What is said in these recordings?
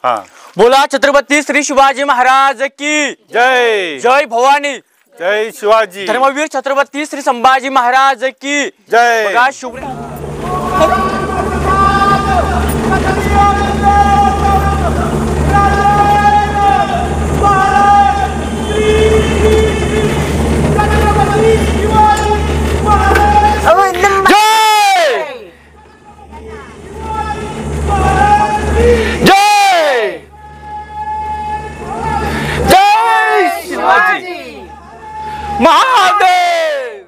हाँ। बोला छत्रपती श्री शिवाजी महाराज की जय। जय भवानी। जय शिवाजी। धर्मवीर छत्रपती श्री संभाजी महाराज की जय। बघा शुभ महादेव।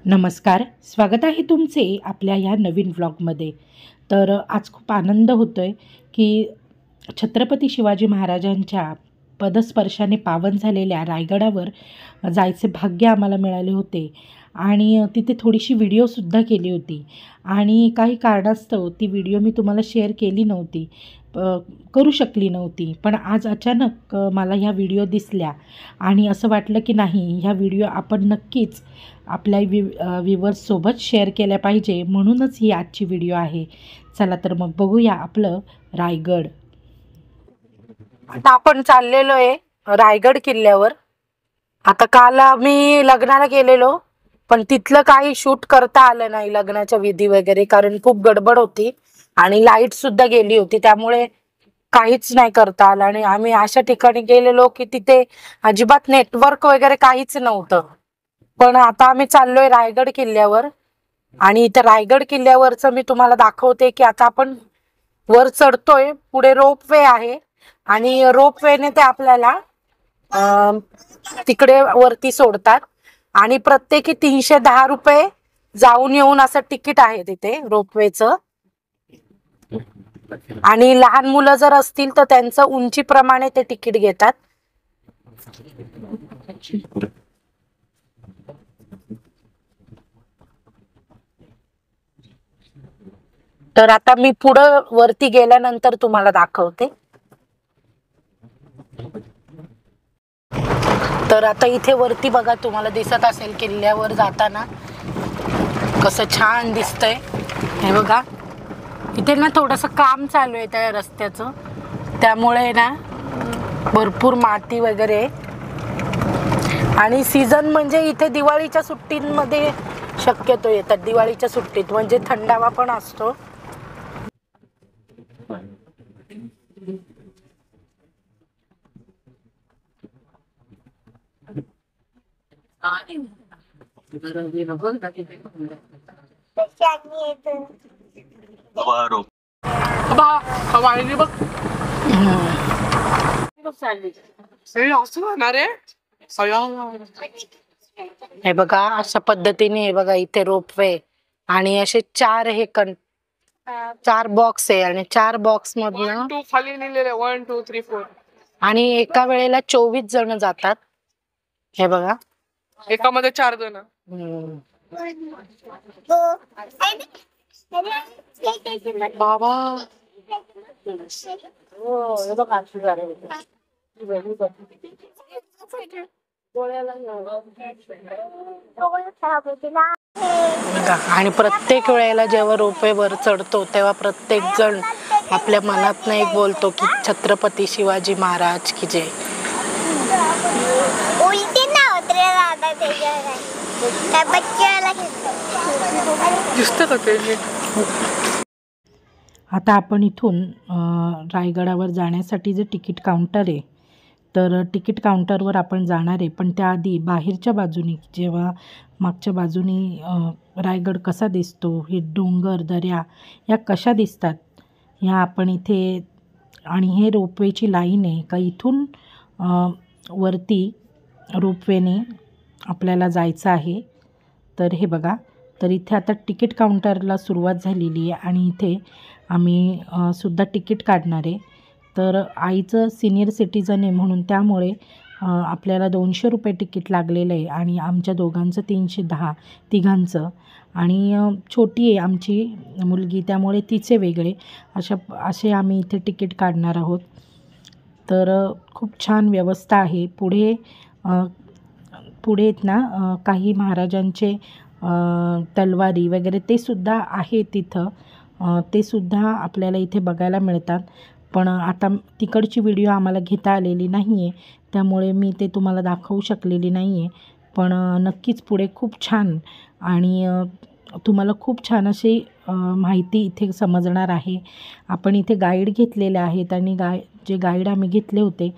नमस्कार, स्वागत आहे तुमचे आपल्या ह्या नवीन व्लॉगमध्ये। तर आज खूप आनंद होतोय की छत्रपती शिवाजी महाराजांच्या पदस्पर्शाने पावन झालेल्या रायगडावर जायचे भाग्य आम्हाला मिळाले होते आणि तिथे थोडीशी व्हिडिओसुद्धा केली होती आणि काही कारणास्तव ती व्हिडिओ मी तुम्हाला शेअर केली नव्हती, करू शकली नव्हती। पण आज अचानक मला ह्या व्हिडिओ दिसल्या आणि असं वाटलं की नाही, ह्या व्हिडिओ आपण नक्कीच आपल्या व्ह्यूवर्ससोबत शेअर केल्या पाहिजे, म्हणूनच ही आजची व्हिडिओ आहे। चला तर मग बघूया आपलं रायगड। आता आपण चाललेलो आहे रायगड किल्ल्यावर। आता काल आम्ही लग्नाला गेलेलो पण तिथलं काही शूट करता आलं नाही, लग्नाच्या विधी वगैरे, कारण खूप गडबड होती आणि लाईट सुद्धा गेली होती, त्यामुळे काहीच नाही करता आलं। आणि आम्ही अशा ठिकाणी गेलेलो की तिथे अजिबात नेटवर्क वगैरे काहीच नव्हतं। पण आता आम्ही चाललोय रायगड किल्ल्यावर आणि इथे रायगड किल्ल्यावरचं मी तुम्हाला दाखवते की आता आपण वर चढतोय। पुढे रोपवे आहे आणि रोपवेने ते आपल्याला तिकडे वरती सोडतात आणि प्रत्येकी 310 रुपये जाऊन येऊन असं तिकीट आहे तिथे रोपवेचं। आणि लहान मुलं जर असतील तर त्यांचं उंचीप्रमाणे ते तिकीट घेतात। तर आता मी पुढं वरती गेल्यानंतर तुम्हाला दाखवते। तर आता इथे वरती बघा, तुम्हाला दिसत असेल किल्ल्यावर जाताना कसं छान दिसतंय। हे बघा, इथे ना थोडंसं काम चालू आहे त्या रस्त्याचं, त्यामुळे ना भरपूर माती वगैरे। आणि सीझन म्हणजे इथे दिवाळीच्या सुट्टींमध्ये शक्यतो येतात, दिवाळीच्या सुट्टीत म्हणजे थंडावा पण असतो। हे बघा अशा पद्धतीने, हे बघा इथे रोपवे आणि असे चार बॉक्स आहे आणि 4 बॉक्स मधनं 2 खाली लिहिलेले 1 2 3 4 आणि एका वेळेला 24 जण जातात। हे बघा, एकामध्ये 4 जण। बाबा आणि प्रत्येक वेळेला जेव्हा रोपवे वर चढतो तेव्हा प्रत्येक जण आपल्या मनातनं एक बोलतो की छत्रपती शिवाजी महाराज की जय। आता आपण इथून रायगडावर जाण्यासाठी जे तिकीट काउंटर आहे, तर तिकीट काउंटरवर आपण जाणार आहे। पण त्याआधी बाहेरच्या बाजूनी, जेव्हा मागच्या बाजूनी रायगड कसा दिसतो, हे डोंगर दऱ्या या कशा दिसतात ह्या आपण इथे, आणि हे रोपवेची लाईन आहे का इथून वरती रोपवेने आपल्याला जायचं आहे। तर हे बघा, तर इथे आता तिकीट काउंटरला सुरुवात झालेली आहे आणि इथे आम्ही सुद्धा तिकीट काढणार आहे। तर आईचं सिनियर सिटीजन आहे म्हणून त्यामुळे आपल्याला 200 रुपये तिकीट लागलेलं आहे आणि आमच्या दोघांचं 310, तिघांचं। आणि छोटी आहे आमची मुलगी, त्यामुळे तिचे वेगळे, असे आम्ही इथे तिकीट काढणार आहोत। तर खूप छान व्यवस्था आहे। पुढे आहेत ना काही महाराजांचे तलवारी वगैरे ते सुद्धा आहे तिथं, ते सुद्धा आपल्याला इथे बघायला मिळतात। पण आता तिकडची व्हिडिओ आम्हाला घेता आलेली नाही आहे, त्यामुळे मी ते तुम्हाला दाखवू शकलेली नाही आहे. पण नक्कीच पुढे खूप छान आणि तुम्हाला खूप छान अशी माहिती इथे समजणार आहे. आपण इथे गाईड घेतलेले आहेत आणि जे गाईड आम्ही घेतले होते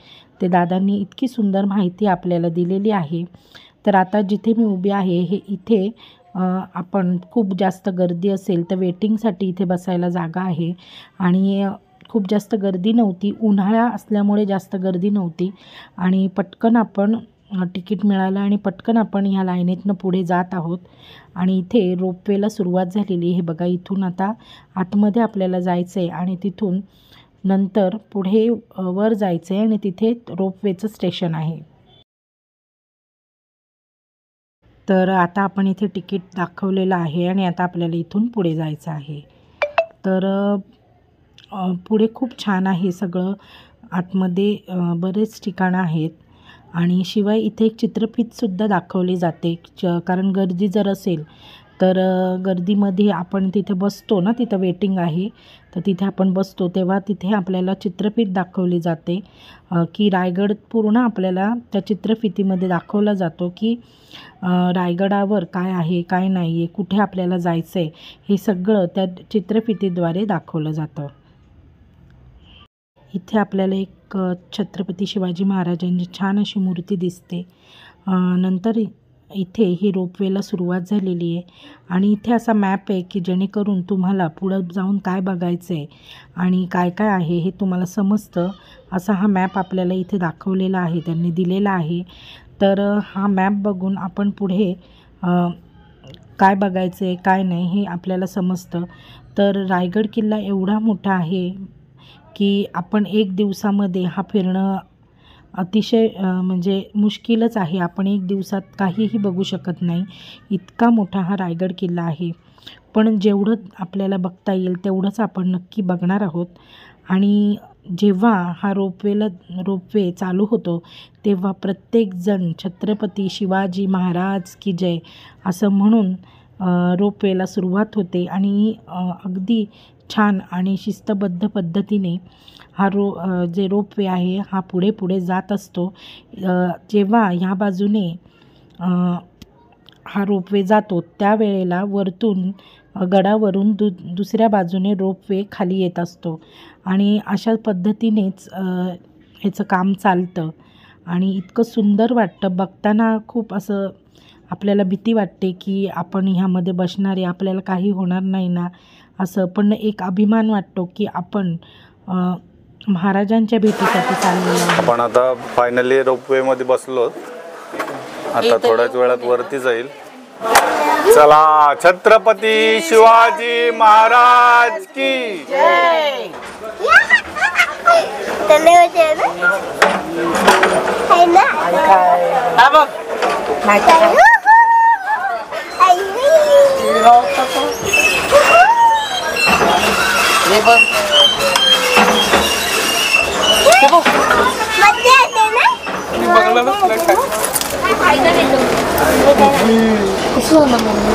ते दादांनी इतकी सुंदर माहिती आपल्याला दिलेली आहे. तर आता जिथे मी उभी आहे हे इथे आपण खूप जास्त गर्दी असेल तर वेटिंगसाठी इथे बसायला जागा आहे आणि खूप जास्त गर्दी नव्हती. उन्हाळा असल्यामुळे जास्त गर्दी नव्हती आणि पटकन आपण तिकीट मिळालं आणि पटकन आपण ह्या लाईनीतनं पुढे जात आहोत. आणि इथे रोपवेला सुरुवात झालेली. हे बघा, इथून आता आतमध्ये आपल्याला जायचं आहे आणि तिथून नंतर पुढे वर जायचं आहे आणि तिथे रोपवेचं स्टेशन आहे. तर आता आपण इथे तिकीट दाखवलेलं आहे आणि आता आपल्याला इथून पुढे जायचं आहे. तर पुढे खूप छान आहे सगळं. आतमध्ये बरेच ठिकाणं आहेत आणि शिवाय इथे एक चित्रफितसुद्धा दाखवली जाते. कारण गर्दी जर असेल तर गर्दीमध्ये आपण तिथे बसतो ना, तिथं वेटिंग आहे तर तिथे आपण बसतो तेव्हा तिथे आपल्याला चित्रफित दाखवली जाते की रायगड पूर्ण आपल्याला त्या चित्रफितीमध्ये दाखवला जातो की रायगडावर काय आहे काय नाही आहे, कुठे आपल्याला जायचं आहे, हे सगळं त्या चित्रफितीद्वारे दाखवलं जातं. इथे आपल्याला एक छत्रपती शिवाजी महाराजांची छान अशी मूर्ती दिसते. नंतर इथे ही रोपवेला सुरुवात झालेली आहे आणि इथे असा मॅप आहे की जेणेकरून तुम्हाला पुढं जाऊन काय बघायचं आहे आणि काय काय आहे हे तुम्हाला समजतं. असा हा मॅप आपल्याला इथे दाखवलेला आहे, त्यांनी दिलेला आहे. तर हा मॅप बघून आपण पुढे काय बघायचं आहे काय नाही हे आपल्याला समजतं. तर रायगड किल्ला एवढा मोठा आहे की आपण एक दिवसामध्ये हा फिरणं अतिशय म्हणजे मुश्किलच आहे. आपण एक दिवसात काहीही बघू शकत नाही, इतका मोठा हा रायगड किल्ला आहे. पण जेवढं आपल्याला बघता येईल तेवढंच आपण नक्की बघणार आहोत. आणि जेव्हा हा रोपवे चालू होतो तेव्हा प्रत्येकजण छत्रपती शिवाजी महाराज की जय असं म्हणून रोपवेला सुरुवात होते आणि अगदी छान आणि शिस्तबद्ध पद्धतीने हा जे रोपवे आहे हा पुढे पुढे जात असतो. जेव्हा ह्या बाजूने हा रोपवे जातो त्यावेळेला वरतून गडावरून दुसऱ्या बाजूने रोपवे खाली येत असतो आणि अशा पद्धतीनेच ह्याचं काम चालतं आणि इतकं सुंदर वाटतं. बघताना खूप असं आपल्याला भीती वाटते की आपण ह्यामध्ये बसणार आहे, आपल्याला काही होणार नाही ना असं, पण एक अभिमान वाटतो की आपण महाराजांच्या भेटीसाठी चाललेलो आहोत. आपण आता फायनली रोपवेमध्ये बसलो. आता थोड्याच वेळात वरती जाईल. चला, छत्रपती शिवाजी महाराज की जय.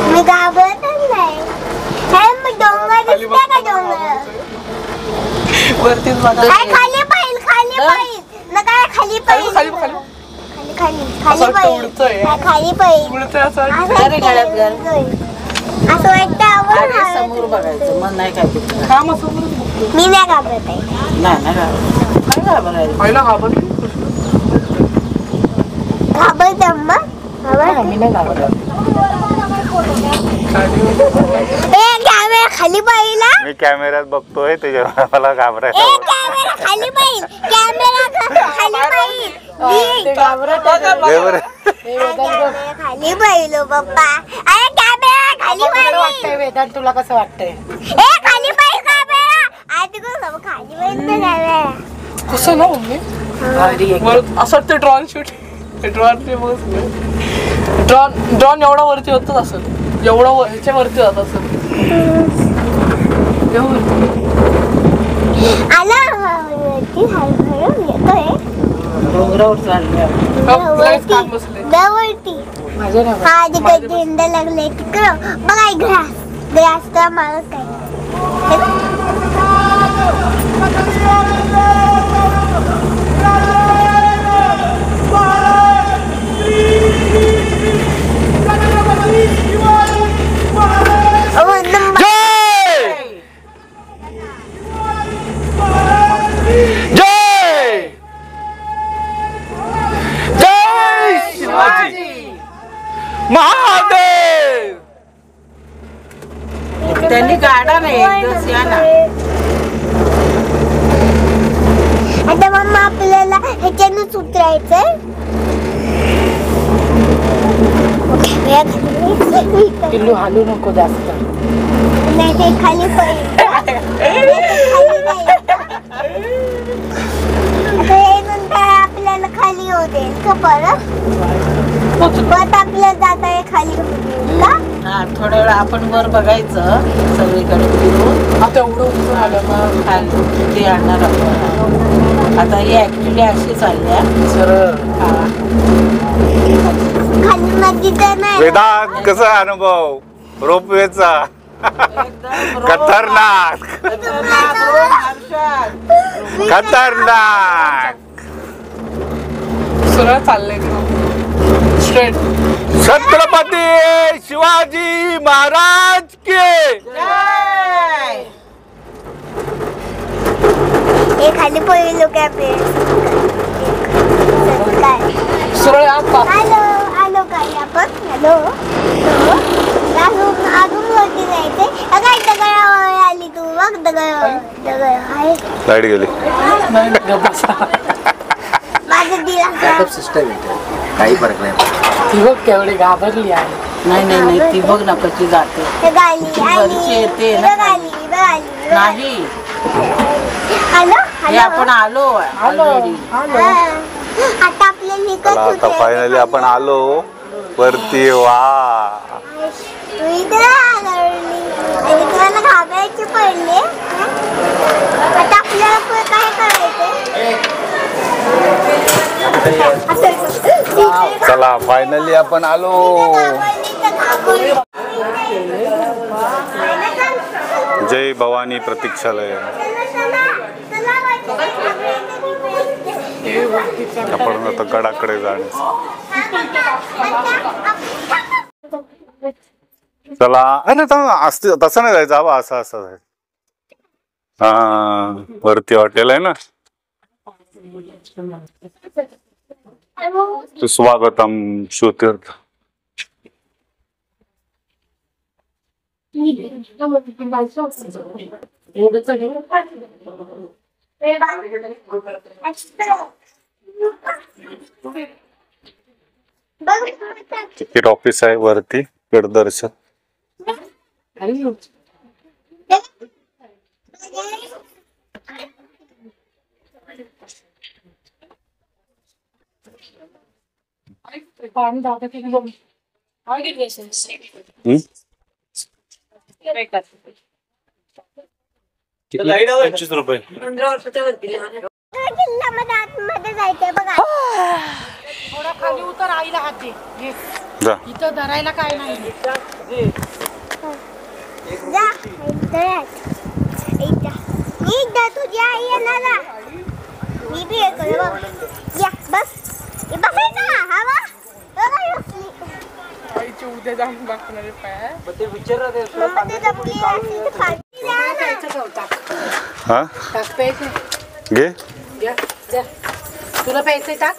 मी घाबरतच नाही. डोंगर दिसते का? डोंगर वरतीच बघा. खाली पाहिजे, खाली पाहिजे ना, काय खाली पाहिजे, खाली खाली खाली खाली पाहिजे, खाली पाहिजे असं वाटतं. समोर बघायचं मन नाही काय मी नाही घाबरत आहे. घाबरत मग खाली पाहिला. मी कॅमेऱ्यात बघतोय त्याच्यावर मला घाबरायला खाली पाहिजे, कॅमेरा खाली पाहिजे, खाली पाहिलो पप्पा. अरे कॅमेरा खाली पाहिजे. वेदांत तुला कसं वाटतंय? खाली पाहिजे कॅमेरा. आधी खाली पाहिजे कॅमेरा. कसं ना मम्मी असं ते ड्रॉन शूट ड्रॉन एवढा वरती होतच असत, एवढा ह्याच्या वरती जात असत. झेंडा लागले तिकडं बघाय. ग्रास ग्रास का माणूस काय महादेव त्यांनी गाडा नाही एकदाच या ना. आता मम्मा आपल्याला ह्याच्यानंच उतरायचंय. पिल्लू हालू नको जास्त. नाही ते खाली पडेल. आपल्याला खाली होऊ देईल का परत आपल्याला जाता खाली होऊ का. हा थोड्या वेळ आपण वर बघायचं सगळीकडे फिरून. आता एवढं उतरून आलं मग खाली ते आणणार आपण. आता ही ऍक्च्युली अशी चालल्या सरळ. खाली मध्ये तर नाही. वेदांत कसा अनुभव रोपवेचा? खतरनाक खतरनाक. सरळ चाललंय स्ट्रेट. छत्रपती शिवाजी महाराज के हे खाली पडले लोक आपले. काय सरळ आता आलो आलो काय आपण. हॅलो अजून अजून वरती जायचंय. काय दगडावर आली तू बघ. दगड आहे. लाईट गेली. माझं दिला सिस्टम काही फरक नाही. ती बघ केवढी घाबरली आहे. नाही नाही नाही ती बघ ना कशी जाते. गाली वरची येते ना. गाली नाही हॅलो हे आपण आलो already. आता आपल्याला चला आता फायनली आपण आलो वरती. वा तू इथे आणि तुम्हाला घाबरायचे पडले. आता आपल्याला काय करायचंय. चला फायनली आपण आलो. जय भवानी प्रतीक्षालय. आपण आता गडाकडे जाण्याचं. चला अरे असते तसं नाही जायचं हवा. असं असं जायचं. हा वरती हॉटेल आहे ना. स्वागतम श्रुतीर्थ. तिकीट ऑफिस आहे वरती. दर्शन ₹25. आतमध्ये जायचंय बघा. थोडा खाली उतर. आईला हात दे. जा. इथं धरायला काय नाही. जा मी तुझी आई येणार ना. मी बी येतो या बस. बसायचा हवा. आईची उद्या जाऊन बघणार पाय. हा टाक पैसे. घे. द्या द्या. तुला पैसे टाक.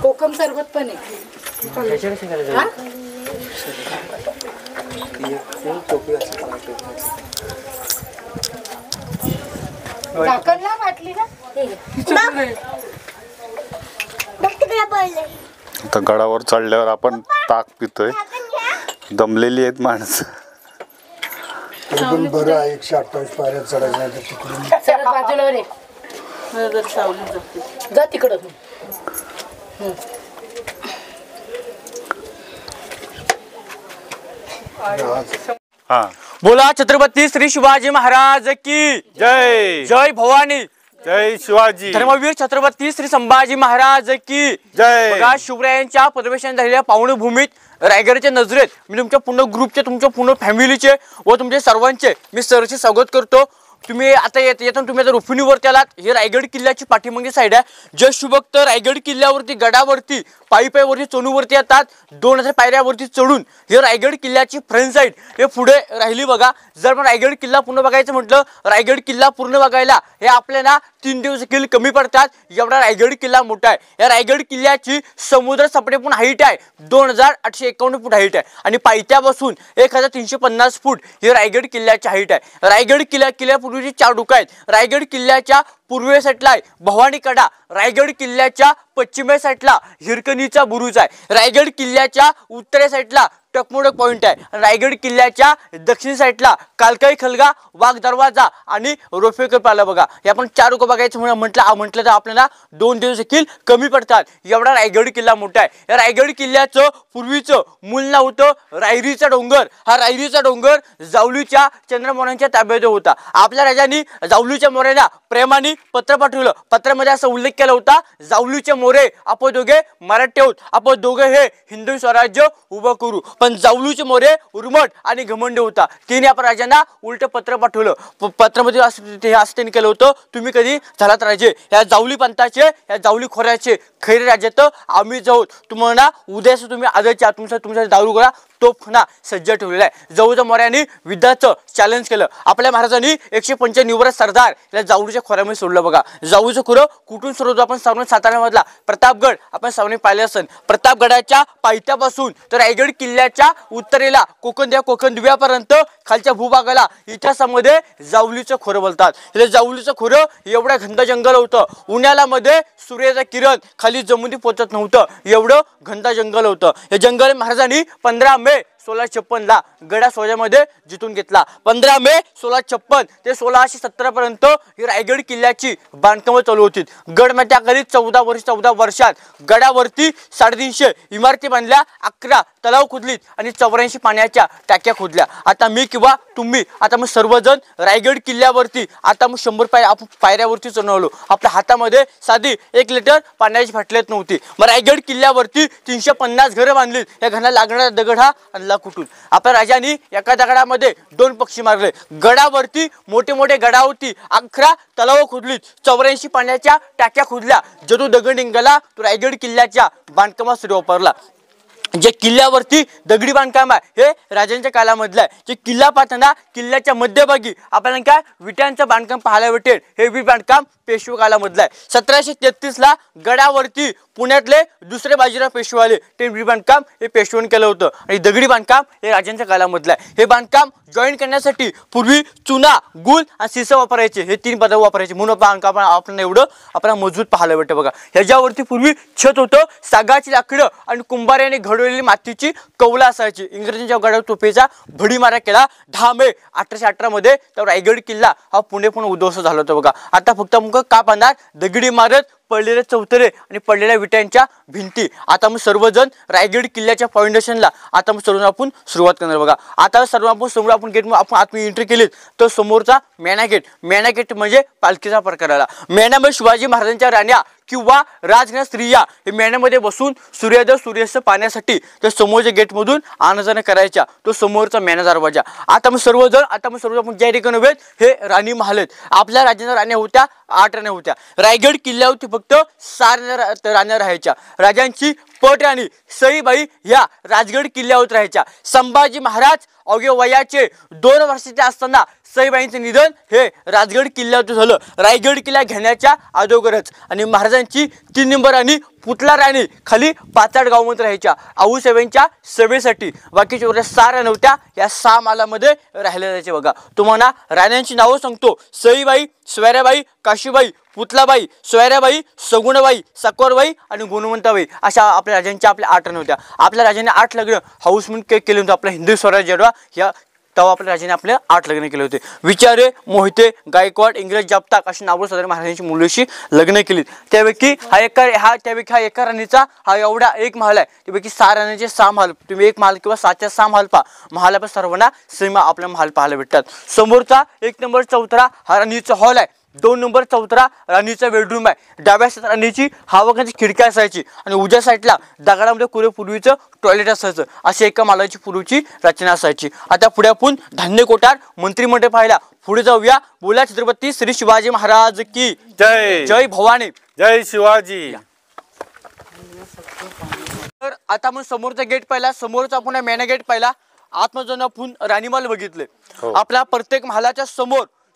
कोकम सरबत पण आहे. हा? झाकणला वाटली ना. आता गडावर चढल्यावर आपण ताक पितोय. दमलेली आहेत माणसं. बरं 128 पायऱ्या चढायचं नाही तर तिकडून सरळ बाजूला रे. जा तिकडं. हा बोला छत्रपती श्री शिवाजी महाराज की जय. जय भवानी. जय शिवाजी. धर्मवीर छत्रपती श्री संभाजी महाराज की जय. बघा शिवरायांच्या पदवेशन झालेल्या पावनभूमीत रायगडच्या नजरेत मी तुमच्या पूर्ण ग्रुपचे तुमच्या पूर्ण फॅमिलीचे व तुमच्या सर्वांचे मी सरचे स्वागत करतो. तुम्ही आता येताना तुम्ही आता रुफिनीवरती आलात, हे रायगड किल्ल्याची पाठीमागची साईड आहे. जे शुभक्त रायगड किल्ल्यावरती गडावरती पायीवरती चोनूवरती येतात 2000 पायऱ्यावरती चढून हे रायगड किल्ल्याची फ्रंट साईड हे पुढे राहिली बघा. जर पण रायगड किल्ला पूर्ण बघायचं म्हटलं, रायगड किल्ला पूर्ण बघायला हे आपल्याला 3 दिवस देखील कमी पडतात. एवढा रायगड किल्ला मोठा आहे. या रायगड किल्ल्याची समुद्र सपाटीपासून हाईट आहे 2851 फूट हाईट आहे आणि पायथ्यापासून 1350 फूट हे रायगड किल्ल्याची हाईट आहे. रायगड किल्ल्यापूर्वीची 4 डोकं आहेत. रायगड किल्ल्याच्या पूर्वे साईडला आहे भवानी कडा, रायगड किल्ल्याच्या पश्चिमे साईडला हिरकणीचा बुरुज आहे, रायगड किल्ल्याच्या उत्तरे साईडला टकमोडक पॉइंट आहे, रायगड किल्ल्याच्या दक्षिण साईडला कालकाई खलगा, वाघ दरवाजा आणि रोफेकर पाला बघा. हे आपण 4 डोकं बघायचं म्हटलं तर आपल्याला 2 दिवस देखील कमी पडतात. एवढा रायगड किल्ला मोठा आहे. या रायगड किल्ल्याचं पूर्वीचं मूल नाव होतं रायरीचा डोंगर. हा रायरीचा डोंगर जावलीच्या चंद्रमोहनांच्या ताब्यात होता. आपल्या राजांनी जावलीच्या मोऱ्यांना प्रेमाने पत्र पाठवलं. पत्रामध्ये असा उल्लेख केला होता, जावलीचे मोरे आपण दोघे मराठी आहोत, आपण दोघे हे हिंदू स्वराज्य उभं करू. पण जावलीचे मोरे उर्मट आणि घमंड होता. तिने आपण राजांना उलट पत्र पाठवलं. पत्रामध्ये असं त्यांनी केलं होतं, तुम्ही कधी झालात राजे, या जावली पंथाचे, या जावली खोऱ्याचे खैरे राज्यात आम्ही जाऊ. तुम्हाला उद्याच तुम्ही आजच्या तुमचा दारू गोळा तोफखाना सज्ज ठेवलेला आहे. जाऊच्या मोऱ्यांनी युद्धाचं चॅलेंज केलं. आपल्या महाराजांनी 195 निवृत्त सरदार या जावळीच्या खोऱ्यामध्ये सोडलं बघा. जावळीचं खोरं कुठून सुरू होतं? आपण सावने साताऱ्यामधला प्रतापगड आपण सावने पाहिले असेल. प्रतापगडाच्या पायथ्यापासून तर रायगड किल्ल्याच्या उत्तरेला कोकण दिव्यापर्यंत खालच्या भूभागाला इतिहासामध्ये जावलीचं खोरं बोलतात. हे जावलीचं खोरं एवढं घंट जंगल होतं. उन्हाळ्यामध्ये सूर्याचा किरण खाली जमिनीत पोहोचत नव्हतं, एवढं घंट जंगल होतं. हे जंगल महाराजांनी 15 मे 1656 ला गडा सोजामध्ये जिथून घेतला. 15 मे 1656 ते 1670 पर्यंत ही रायगड किल्ल्याची बांधकामं चालू होती. गड त्याखाली 14 वर्षात गडावरती 350 इमारती बांधल्या, 11 तलाव खोदलीत आणि 84 पाण्याच्या टाक्या खोदल्या. आता मी किंवा तुम्ही आता मग सर्वजण रायगड किल्ल्यावरती आता मग 100 पायऱ्यावरती चढलो. आपल्या हातामध्ये साधी 1 लिटर पाण्याची बाटलीच नव्हती. मग रायगड किल्ल्यावरती 350 घरं बांधलीत. या घराला लागणारा दगड हा कुठून? आपल्या राजांनी एका दगडामध्ये 2 पक्षी मारले. गडावरती मोठे गडावरती 11 तलाव खोदलीत, 84 पाण्याच्या टाक्या खोदल्या. जो दगड निघाला तो रायगड किल्ल्याच्या बांधकामासाठी वापरला. जे किल्ल्यावरती दगडी बांधकाम आहे हे राजांच्या काळामधलं आहे. जे किल्ला पाहताना किल्ल्याच्या मध्यभागी आपल्याला काय विटांचं बांधकाम पाहायला भेटेल. हे वीट बांधकाम पेशवे काळामधलं आहे. 1733 ला गडावरती पुण्यातले दुसरे बाजीराव पेशवे आले. ते वीट बांधकाम हे पेशवेने केलं होतं आणि दगडी बांधकाम हे राजांच्या काळामधलं आहे. हे बांधकाम जॉईन करण्यासाठी पूर्वी चुना, गुल आणि शिसा वापरायचे. हे 3 पदार्थ वापरायचे म्हणून बांधकाम आपल्याला एवढं आपल्याला मजबूत पाहायला भेटतं बघा. ह्याच्यावरती पूर्वी छत होतं, सागाची लाकडं आणि कुंभाराने घडवलेली मातीची कौला असायची. इंग्रजांच्या गडावर तोफेचा भडीमारा केला 10 मे 1818 मध्ये. तर रायगड किल्ला हा पुणे उद्ध्वस्त झाला होता बघा. आता फक्त का बांधणार? दगडी इमारत, पडलेले चौतरे आणि पडलेल्या विटांच्या भिंती. आता मग सर्वजण रायगड किल्ल्याच्या फाउंडेशनला आता मग सर्व आपण सुरुवात करणार बघा. आता समोर आपण गेट आपण आतमध्ये एंट्री केली तर समोरचा मेणा गेट म्हणजे पालखीचा प्रकार आला. मेण्यामध्ये शिवाजी महाराजांच्या राण्या किंवा राजघराण्या स्त्रिया हे मेण्यामध्ये बसून सूर्योदय सूर्यास्त पाहण्यासाठी त्या समोरच्या गेटमधून आणाजाणं करायच्या. तो समोरचा मेणा दरवाजा. आता मग सर्वजण आपण ज्या ठिकाणी उभे हे राणी महाल आहेत. आपल्या राज्याच्या राण्या होत्या 8 राण्या होत्या. रायगड किल्ल्यावरती फक्त 6 राण्या राहायच्या. राजांची पट राणी सईबाई ह्या राजगड किल्ल्यावर राहायच्या. संभाजी महाराज अवघ्या वयाचे 2 वर्षाचे असताना सईबाईंचे निधन हे राजगड किल्ल्यावर झालं. रायगड किल्ला घेण्याच्या अगोदरच. आणि महाराजांची 3 नंबर राणी पुतला राणी खाली पाचाड गावामध्ये राहायच्या आऊसाहेबांच्या सभेसाठी. बाकीच्या उरल्या 6 राण्या होत्या. या 6 मालामध्ये राहिले जायचे बघा. तुम्हाला राण्यांची नावं सांगतो: सईबाई, स्वैराबाई, काशीबाई, पुतलाबाई, स्वैराबाई, सगुणबाई, सकरबाई आणि गुणवंताबाई अशा आपल्या राजांच्या 8 राण्या होत्या. आपल्या राजाने 8 लग्न हाऊसमून केले होते. आपल्या हिंदू स्वराज्य या तेव्हा आपल्या राजाने आपले 8 लग्न केले होते. विचारे, मोहिते, गायकवाड, इंग्रज, जपताक अशी नावं साधारण महाराजांची मुलीशी लग्न केली. त्यापैकी हा एका राणीचा हा एवढा एक महाल आहे. त्यापैकी 6 राण्यांचे 6 महाल. तुम्ही 1 महाल किंवा 7च्या 6 महाल पहा. महालापैकी सर्वांना सीमा आपल्या महाल पाहायला भेटतात. समोरचा 1 नंबर चौथरा हा राणीचा हॉल आहे. 2 नंबर चौथरा राणीचा बेडरूम आहे. डाव्या साईड राणीची हवाखाची खिडकी असायची आणि उजव्या साईडला दगडामध्ये पूर्वीचं टॉयलेट असायचं. अशी एका मालाची पूर्वीची रचना असायची. आता पुढे आपण धान्य कोठार मंत्रिमंडळ पाहिला. पुढे जाऊया. बोला छत्रपती श्री शिवाजी महाराज की जय. जय भवानी. जय शिवाजी. तर आता आपण समोरचा गेट पाहिला. समोरचा आपण मेन गेट पाहिला. आतमध्ये जाऊन आपण राणीमाल बघितले. आपल्या प्रत्येक महालाच्या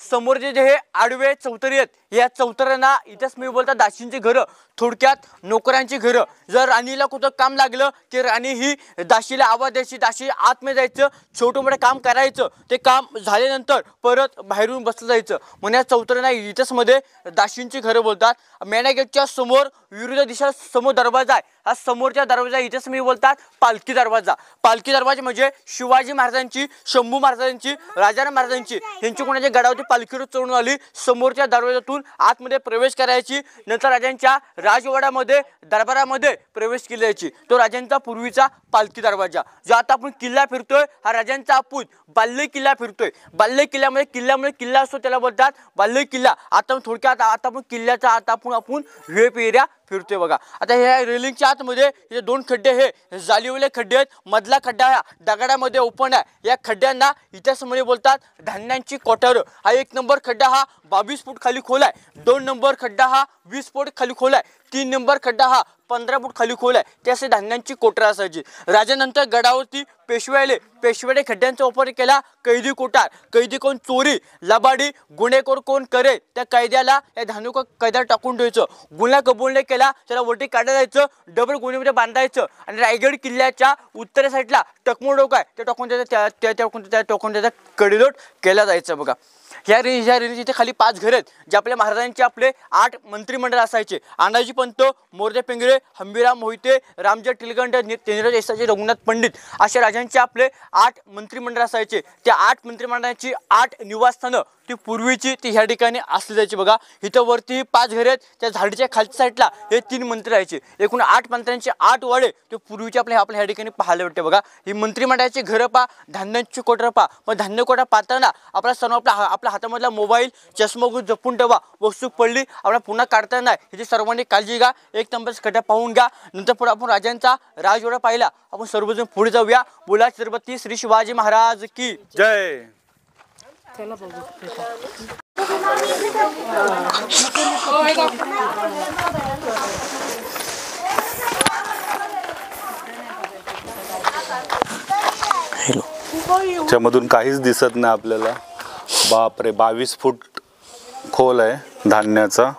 समोरचे जे हे आडवे चौतरी आहेत, या चौतऱ्यांना इथेच मी बोलता दासींची घरं, थोडक्यात नोकरांची घरं. जर राणीला कुठं काम लागलं की राणी ही दासीला आवाज द्यायची, दासी आतमध्ये जायचं, छोटं मोठं काम करायचं. ते काम झाल्यानंतर परत बाहेरून बसलं जायचं. म्हणून या चौतऱ्यांना इथेच मध्ये दासींची घरं बोलतात. मेना गेटच्या समोर विरुद्ध दिशा समोर दरवाजा आहे. हा समोरच्या दरवाजा इथेच मी बोलतात पालखी दरवाजा. पालखी दरवाजा म्हणजे शिवाजी महाराजांची, शंभू महाराजांची, राजाराम महाराजांची यांची कोणाच्या गडावरती पालखीवर चढून आली. समोरच्या दरवाजातून आतमध्ये प्रवेश करायची. नंतर राजांच्या राजवाड्यामध्ये दरबारामध्ये प्रवेश केल्याची. तो राजांचा पूर्वीचा पालखी दरवाजा. जो आता आपण किल्ला फिरतोय हा राजांचा आपण बाल्य किल्ला फिरतोय. बाल्य किल्ला असतो त्याला बोलतात बाल्य किल्ला. आता थोडक्यात आता आपण किल्ल्याचा आता आपण वेप एरिया फिरतोय बघा. आता ह्या रेलिंगच्या आतमध्ये हे 2 खड्डे हे जालीवले खड्डे आहेत. मधला खड्डा हा दगडामध्ये ओपन आहे. या खड्ड्यांना इतिहासामध्ये बोलतात धान्यांची कोठारं. हा 1 नंबर खड्डा हा 22 फूट खाली खोल आहे. 2 नंबर खड्डा हा 20 फूट खाली खोल आहे. 3 नंबर खड्डा हा 15 फूट खाली खोल आहे. ते असे धान्यांची कोठारं असायची. राजानंतर गडावरती पेशवे आले. पेशव्याने खड्ड्यांचा वापर केला. कैदी कोठार, कैदी कोण चोरी लबाडी गुन्हेखोर कोण करे त्या कैद्याला या धान्य कैद्यात टाकून द्यायचं. गुन्हा कबूल केला त्याला वरती काढलं जायचं, डबल गुन्ह्यामध्ये बांधायचं. आणि रायगड किल्ल्याच्या उत्तरे साईडला टकमो डोक आहे ते टाकून त्याच्या कडेलोट केला जायचं बघा. ह्या रेंज इथे खाली 5 घर आहेत जे आपल्या महाराजांचे आपले 8 मंत्रिमंडळ असायचे. अनाजी पंत, मोरदे पेंगरे, हंबीराम मोहिते, रामजी टिलगंड, तेंद्रराज येसाजी, रघुनाथ पंडित अशा राजांचे आपले 8 मंत्रिमंडळ असायचे. त्या 8 मंत्रिमंडळाची 8 निवासस्थानं ती पूर्वीची ती ह्या ठिकाणी असली जायची बघा. इथं वरती 5 घर आहेत. त्या झाडीच्या खालच्या साईडला हे 3 मंत्री राहायचे. एकूण 8 मंत्र्यांचे 8 वाडे ते पूर्वीचे आपल्या ह्या ठिकाणी पाहायला भेटते बघा. ही मंत्रिमंडळाची घरं पहा, धान्यांची कोठारं पहा. मग धान्य कोठा पाहताना आपला सर्व आपल्या हातामधला मोबाईल चष्मा जपून ठेवा. वस्तू पडली आपल्याला पुन्हा काढता नाही ह्याची सर्वांनी काळजी घ्या. 1 नंबर खड्डा पाहून घ्या. नंतर पुढे आपण राजांचा राजवाडा पाहिला. आपण सर्वजण पुढे जाऊया. बोला छत्रपती श्री शिवाजी महाराज की जय. त्यामधून काहीच दिसत नाही आपल्याला. बापरे, 22 फूट खोल आहे धान्याचा.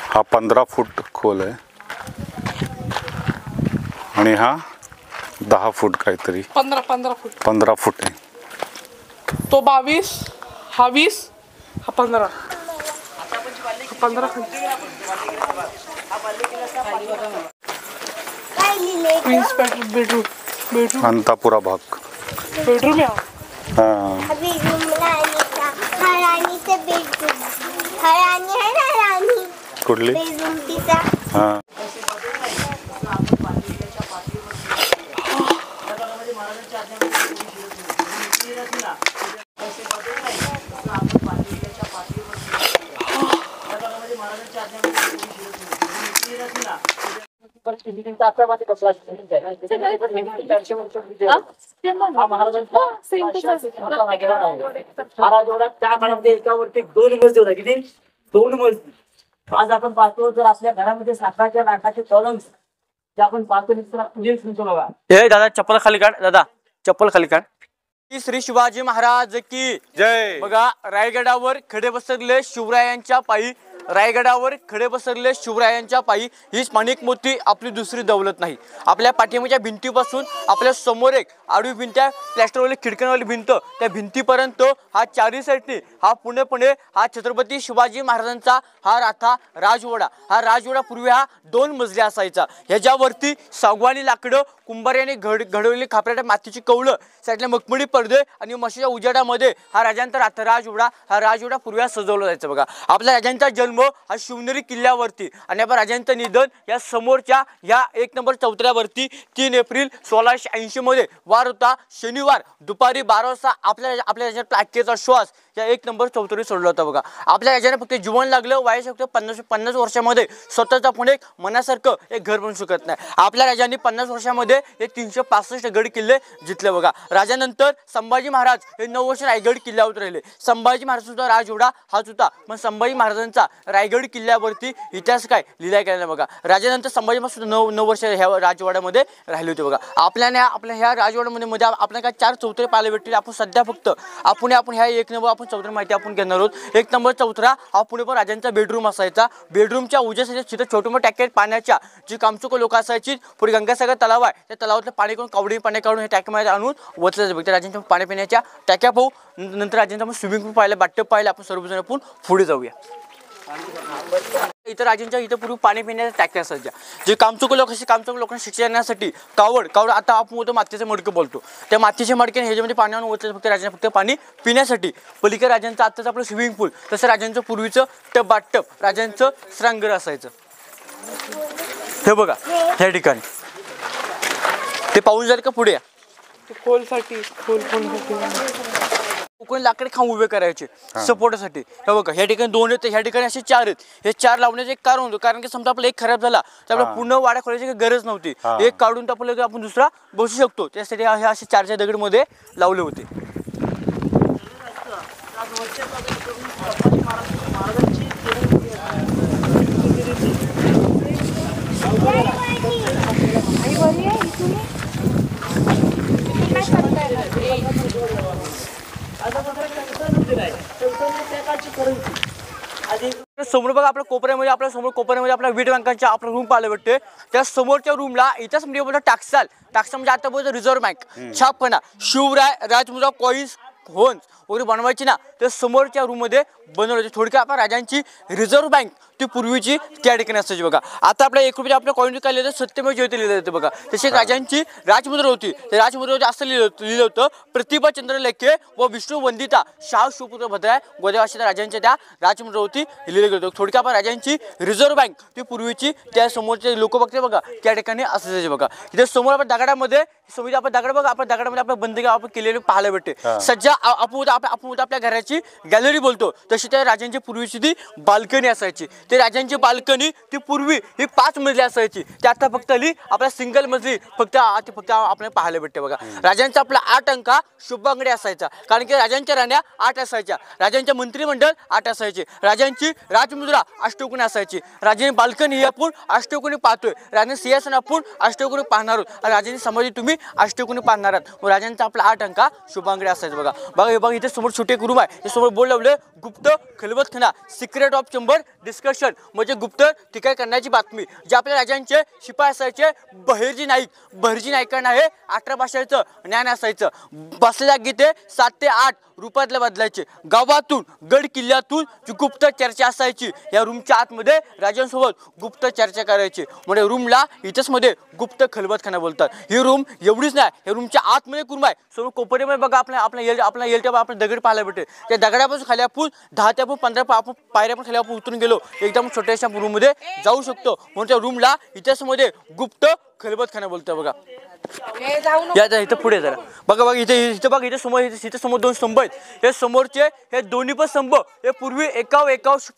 हा 15 फूट खोल आहे आणि हा 10 फूट काहीतरी 15 फूट आहे. तो 22, हा 20, हा 15. 15 प्रिन्स बेडरूम अंतापुरा भाग बेडरूम या. राणीचं बेडरूम. राणी आहे ना, राणी कुठली? बेडरूम तिचा. हा. आज आपण पाहतो जर आपल्या घरामध्ये साखराच्या नाकाचे तळंग जे आपण पाहतो बघा. हे दादा चप्पल खाली काढ. दादा चप्पल खाली काढ. श्री शिवाजी महाराज की जय. बघा रायगडावर खडे बसरले शिवरायांच्या पायी. रायगडावर खडे बसरले शिवरायांच्या पायी हीच माणिक मोती आपली दुसरी दौलत नाही. आपल्या पाठीमागच्या भिंतीपासून आपल्या समोर एक आडवी भिंत आहे, प्लॅस्टरवाली खिडक्यांवाली भिंत. त्या भिंतीपर्यंत हा 4 साईडने हा पुणे हा छत्रपती शिवाजी महाराजांचा हा राजवाडा. हा राजवाडा पूर्वी हा 2 मजली असायचा. ह्याच्यावरती सागवानी लाकडं कुंभाराने घडवलेली खापराच्या मातीची कौलं, साईडला मखमली पडदे आणि मशाच्या उजेडामध्ये हा राजांचा राजवाडा पूर्वी सजवला जायचा बघा. आपल्या राजांचा जन्म जन्म हा शिवनेरी किल्ल्यावरती आणि आपण राजांचं निधन या समोरच्या ह्या 1 नंबर चौथऱ्यावरती 3 एप्रिल 1680 मध्ये वार होता शनिवार दुपारी 12 वाजता आपल्या राजाचा अखेरचा श्वास या 1 नंबर चौथरी सोडला होता बघा. आपल्या राजाने फक्त जीवन लागलं वयाच्या फक्त 50 वर्षामध्ये स्वतःचा पण एक मनासारखं एक घर बनू शकत नाही. आपल्या राजांनी 50 वर्षामध्ये हे 365 गड किल्ले जिंकले बघा. राजानंतर संभाजी महाराज हे 9 वर्ष रायगड किल्ल्यावर राहिले. संभाजी महाराज सुद्धा राजवाडा हाच होता, पण संभाजी महाराजांचा रायगड किल्ल्यावरती इतिहास काय लिहिला गेला बघा. राजानंतर संभाजी महाराज सुद्धा 9 वर्ष ह्या राजवाड्यामध्ये राहिले होते बघा. आपल्या ह्या राजवाड्यामध्ये आपल्याला काय 4 चौथरे पाहायला भेटतील. आपण सध्या फक्त आपण ह्या 1 नंबर आपण चौथरा माहिती आपण घेणार आहोत. 1 नंबर चौथरा हा पुणे पण राजांचा बेडरूम असायचा. बेडरूमच्या उजेसाठी तिथे छोटे मोठे टॅकेट पाण्याच्या जी कामचुक लोक असायची. पुढे गंगासागर तलाव आहे, त्या तलावातलं पाणी करून कावडी पाणी काढून हे टॅकेमध्ये आणून वचलं जातं. राजांच्या पाणी पिण्याच्या टॅक्या पाहू, नंतर राजांचा स्विमिंग पूल पाहिलं, बाटप पाहिलं. आपण सर्वजण आपण पुढे जाऊया. इतर राजांच्या इथं पूर्वी पाणी पिण्याच्या टाक्या असायच्या. जे कामचुक लोक असे कामचुक लोकांना शिक्षा देण्यासाठी कावड आता आपण होतो मातीचे मडके बोलतो, त्या मातीचे मडके ह्याच्यामध्ये पाण्यावर ओतले फक्त राजांना फक्त पाणी पिण्यासाठी. पलीकडे राजांचं आत्ताच आपलं स्विमिंग पूल, तसं राजांचं पूर्वीचं बाटप राजांचं श्रांगर असायचं. हे बघा ह्या ठिकाणी ते पाहून जाईल का पुढे या खोलसाठी कोणी लाकडे खाऊन उभे करायचे सपोर्टसाठी. हे बघा ह्या ठिकाणी 2 आहेत, ह्या ठिकाणी असे 4 आहेत. हे 4 लावण्याचे एक कारण होतं, कारण की समजा आपला एक खराब झाला तर आपल्याला पूर्ण वाडा खोलायची गरज नव्हती. एक काढून टाकलं की आपण दुसरा बसू शकतो. त्यासाठी हे असे 4 दगड मध्ये लावले होते. समोर बघा आपल्या कोपऱ्यामध्ये आपल्या वीट बँकांच्या आपला रूम पाहायला भेटते. त्या समोरच्या रूमला इथंच म्हणजे बोलतो टाक्साल म्हणजे आता बोलतो रिझर्व्ह बँक छापखाना शिवराय राजमुद्रा कॉईन्स होन्स वगैरे बनवायची ना, तर समोरच्या रूम मध्ये बनवले. थोडक्यात आपण राजांची रिझर्व्ह बँक ती पूर्वीची त्या ठिकाणी असायची बघा. आता आपल्या 1 रुपये आपल्या कॉईन काय लिहिलं सत्यमेव जयते लिहिलं जातं बघा. तशी राजांची राजमुद्रा होती. त्या राजमुद्रेवरती असं लिहिलं होतं प्रतिभा चंद्र लेखे व विष्णू वंदिता शाह शिवपुत्र भद्राय गोदेव अशा राजांच्या त्या राजमुद्रेवरती लिहिलं गेलं होतं. थोडक्यात आपण राजांची रिझर्व्ह बँक ती पूर्वीची त्या समोरचे लोक बघते बघा त्या ठिकाणी असायचे बघा. इथे समोर आपण दगडामध्ये समजा आपण दगड बघा, आपण दगडामध्ये आपल्या बंदगी आपण केलेले पाहायला भेटते. सज्जा आपण आपल्या घराची गॅलरी बोलतो, तशी त्या राजांची पूर्वीची ती बाल्कनी असायची. ते राजांची बाल्कनी ती पूर्वी ही 5 मजली असायची. ते आता फक्त आपल्या सिंगल मजली फक्त आपल्याला पाहायला भेटते बघा. राजांचा आपला 8 अंका शुभ अंगडी असायचा, कारण की राजांच्या राण्या 8 असायच्या, राजांच्या मंत्रिमंडळ 8 असायचे, राजांची राजमुद्रा अष्टकोनी असायची. राजांची बाल्कनी ही आपण अष्टकोनी पाहतोय, राजांचे सिंहासन आपण अष्टकोनी पाहणार आहोत, आणि राजांची समाधी तुम्ही अष्टकोनी पाहणार आहात. राजांचा आपला 8 अंका शुभ अंगडी असायचं बघा. बघा इथे समोर छोटे एक रूम आहे, समोर बोर्ड लावले गुप्त खलबतखाना सिक्रेट ऑफ चेंबर डिस्कशन, म्हणजे गुप्त टीका करण्याची बातमी. जे आपल्या राजांचे शिपाई असायचे बहिर्जी नाईकांना हे 18 भाषेचं ज्ञान असायचं. बसल्या गीते 7 ते 8 रुपयातले बदलायचे. गावातून गड किल्ल्यातून जी गुप्त चर्चा असायची या रूमच्या आतमध्ये राजांसोबत गुप्त चर्चा करायची, म्हणजे रूमला इथंच मध्ये गुप्त खलबतखाना बोलतात. ही रूम एवढीच नाही, या रूमच्या आतमध्ये रूम आहे. समोर कोपऱ्यामध्ये बघा आपल्या येलट्या आपण दगड पाहायला भेटते. त्या दगडापासून खाली आपण 10 ते 15 आपण पायऱ्या पण खाली आपण उतरून गेलो एकदम छोट्याशा रूम मध्ये जाऊ शकतो. म्हणून त्या रूमला इतिहास मध्ये गुप्त खलबतखाना बोलतो बघा. या इथं पुढे जरा बघा इथे समोर 2 स्तंभ आहेत. हे समोरचे हे दोन्ही पण स्तंभ हे पूर्वी एका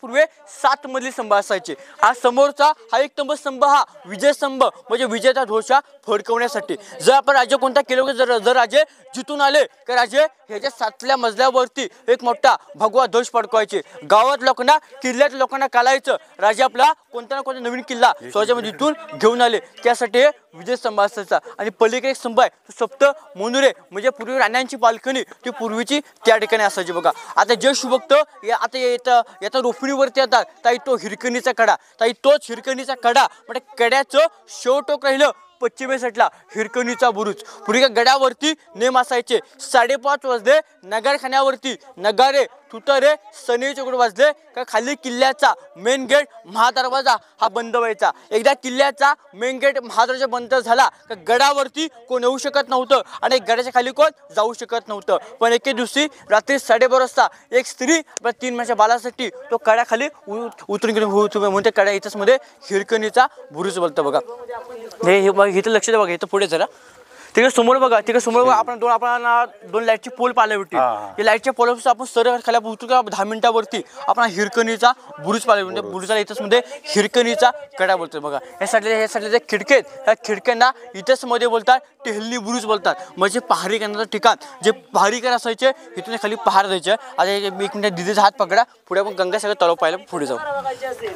पूर्वी 7 मजली स्तंभ असायचे. हा समोरचा हा 1 नंबर स्तंभ हा विजय स्तंभ, म्हणजे विजयाचा ध्वजा फडकवण्यासाठी. जर आपण राज्य कोणता केलं, जर राजे जिथून आले की राजे ह्याच्या 7व्या मजल्यावरती एक मोठा भगवा ध्वज फडकवायचे. गावात लोकांना किल्ल्यात लोकांना कळायचं राजे आपला कोणता ना कोणता नवीन किल्ला स्वतःमध्ये जिथून घेऊन आले, त्यासाठी विजय स्तंभ असायचा. आणि पलीकडे एक स्तंभ आहे तो सप्त मोनुरे, म्हणजे पूर्वी राण्यांची बाल्कनी ती पूर्वीची त्या ठिकाणी असायची बघा. आता जे शुभक्त आता येता रोपणीवरती येतात ताई तो हिरकणीचा कडा, ताई तोच हिरकणीचा कडा, म्हणजे कड्याचं शेवटोक राहिलं पश्चिमे साईडला हिरकणीचा बुरुज. पूर्वी गडावरती नेम असायचे. 5:30 वाजले नगारखान्यावरती नगारे तुतारे सनई चौकट वाजले का खाली किल्ल्याचा मेन गेट महादरवाजा हा बंद व्हायचा. एकदा किल्ल्याचा मेन गेट महादरवाजा बंद झाला का गडावरती कोण येऊ शकत नव्हतं आणि गडाच्या खाली कोण जाऊ शकत नव्हतं. पण एके दिवशी रात्री 12:30 वाजता एक स्त्री आपल्या 3 महिन्याच्या बालासाठी तो कड्याखाली उतरून गेली म्हणून त्या कड्या इथंच मध्ये हिरकणीचा बुरुज बोलतं बघा. हे इथं लक्ष द्या बघा. इथं पुढे जरा तिकडे समोर बघा. तिकडे समोर बघा आपण दोन लाईटची पोल पाहायला भेटते. या लाईटच्या पोलपासून आपण सरळ खाली उतरू का 10 मिनिटावरती आपण हिरकणीचा बुरुज पाहायला भेटतो. बुरुजाला इथंच मध्ये हिरकणीचा कडा बोलतो बघा. या साईडला जे खिडके ह्या खिडक्यांना इथंच मध्ये बोलतात टेहळणी बुरुज बोलतात. म्हणजे पहारी करण्याचं ठिकाण. जे पहारीकर असायचे इथून खाली पहार द्यायचे. आता एक मिनिट दिदीचा हात पकडा. पुढे आपण गंगासागर तलाव पाहायला पुढे जाऊ.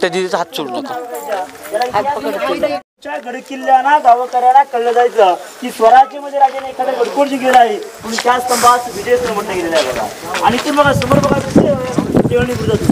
त्या दिदीचा हात सोडू नका. गड किल्ल्याना गावकऱ्यांना कळलं जायचं की स्वराज्यामध्ये राजाने एखादा गडकोट जे गेला आहे म्हणून त्या स्तंभास विजय स्तंभ म्हटलं गेलेलं आहे बघा. आणि ते बघा समोर बघा टेहळणी बुरुज